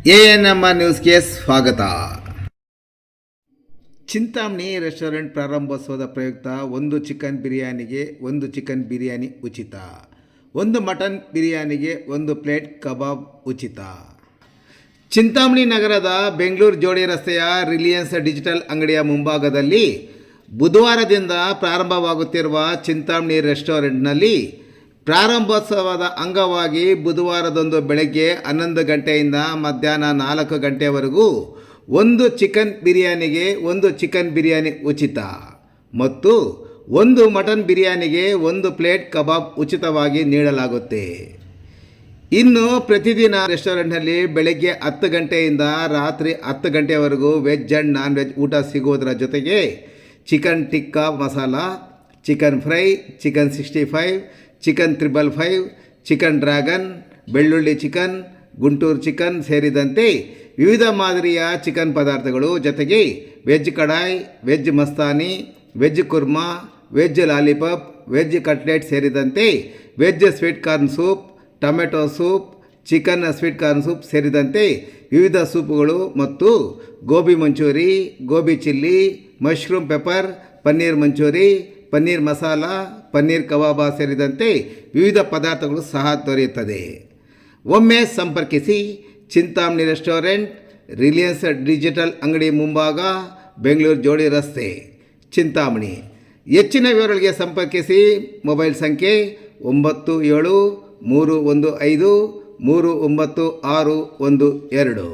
ANMR ನ್ಯೂಸ್ಗೆ ಸ್ವಾಗತ. Chintamani restaurant ಪ್ರಾರಂಭೋತ್ಸವದ ಪ್ರಯುಕ್ತ ಒಂದು ಚಿಕನ್ ಬಿರಿಯಾನಿಗೆ ಒಂದು ಚಿಕನ್ ಬಿರಿಯಾನಿ ಉಚಿತ, ಒಂದು ಮಟನ್ ಬಿರಿಯಾನಿಗೆ ಒಂದು ಪ್ಲೇಟ್ ಕಬಾಬ್ ಉಚಿತ. ಚಿಂತಾಮಣಿ ನಗರದ ಬೆಂಗಳೂರು ಜೋಡಿ ರಸ್ತೆಯ ರಿಲಯನ್ಸ್ ಡಿಜಿಟಲ್ ಅಂಗಡಿಯ ಮುಂಭಾಗದಲ್ಲಿ ಬುಧವಾರದಿಂದ ಪ್ರಾರಂಭವಾಗುತ್ತಿರುವ ಚಿಂತಾಮಣಿ ರೆಸ್ಟೋರೆಂಟ್ನಲ್ಲಿ ಪ್ರಾರಂಭೋತ್ಸವದ ಅಂಗವಾಗಿ ಬುಧವಾರದಂದು ಬೆಳಗ್ಗೆ 11 ಗಂಟೆಯಿಂದ ಮಧ್ಯಾಹ್ನ 4 ಗಂಟೆವರೆಗೂ ಒಂದು ಚಿಕನ್ ಬಿರಿಯಾನಿಗೆ ಒಂದು ಚಿಕನ್ ಬಿರಿಯಾನಿ ಉಚಿತ ಮತ್ತು ಒಂದು ಮಟನ್ ಬಿರಿಯಾನಿಗೆ ಒಂದು ಪ್ಲೇಟ್ ಕಬಾಬ್ ಉಚಿತವಾಗಿ ನೀಡಲಾಗುತ್ತೆ. ಇನ್ನು ಪ್ರತಿದಿನ ರೆಸ್ಟೋರೆಂಟ್ನಲ್ಲಿ ಬೆಳಗ್ಗೆ 10 ಗಂಟೆಯಿಂದ ರಾತ್ರಿ 10 ಗಂಟೆವರೆಗೂ ವೆಜ್ ಆ್ಯಂಡ್ ನಾನ್ ವೆಜ್ ಊಟ ಸಿಗುವುದರ ಜೊತೆಗೆ chicken tikka masala, chicken fry, chicken 65, chicken 555, chicken dragon, ಬೆಳ್ಳುಳ್ಳಿ ಚಿಕನ್, ಗುಂಟೂರು ಚಿಕನ್ ಸೇರಿದಂತೆ ವಿವಿಧ ಮಾದರಿಯ ಚಿಕನ್ ಪದಾರ್ಥಗಳು, ಜೊತೆಗೆ ವೆಜ್ ಕಡಾಯಿ, ವೆಜ್ ಮಸ್ತಾನಿ, veg kurma, veg lollipop, veg cutlet ಸೇರಿದಂತೆ veg sweet corn soup, tomato soup, chicken sweet corn soup ಸೇರಿದಂತೆ ವಿವಿಧ ಸೂಪುಗಳು ಮತ್ತು gobi manchurian, gobi chilli, mushroom pepper, paneer manchurian, paneer masala, paneer kebab ಸೇರಿದಂತೆ ವಿವಿಧ ಪದಾರ್ಥಗಳು ಸಹ ದೊರೆಯುತ್ತದೆ. ಒಮ್ಮೆ ಸಂಪರ್ಕಿಸಿ ಚಿಂತಾಮಣಿ ರೆಸ್ಟೋರೆಂಟ್, ರಿಲಯನ್ಸ್ ಡಿಜಿಟಲ್ ಅಂಗಡಿ ಮುಂಭಾಗ, ಬೆಂಗಳೂರು ಜೋಡಿ ರಸ್ತೆ, ಚಿಂತಾಮಣಿ. ಹೆಚ್ಚಿನ ವಿವರಗಳಿಗೆ ಸಂಪರ್ಕಿಸಿ ಮೊಬೈಲ್ ಸಂಖ್ಯೆ 9731539612.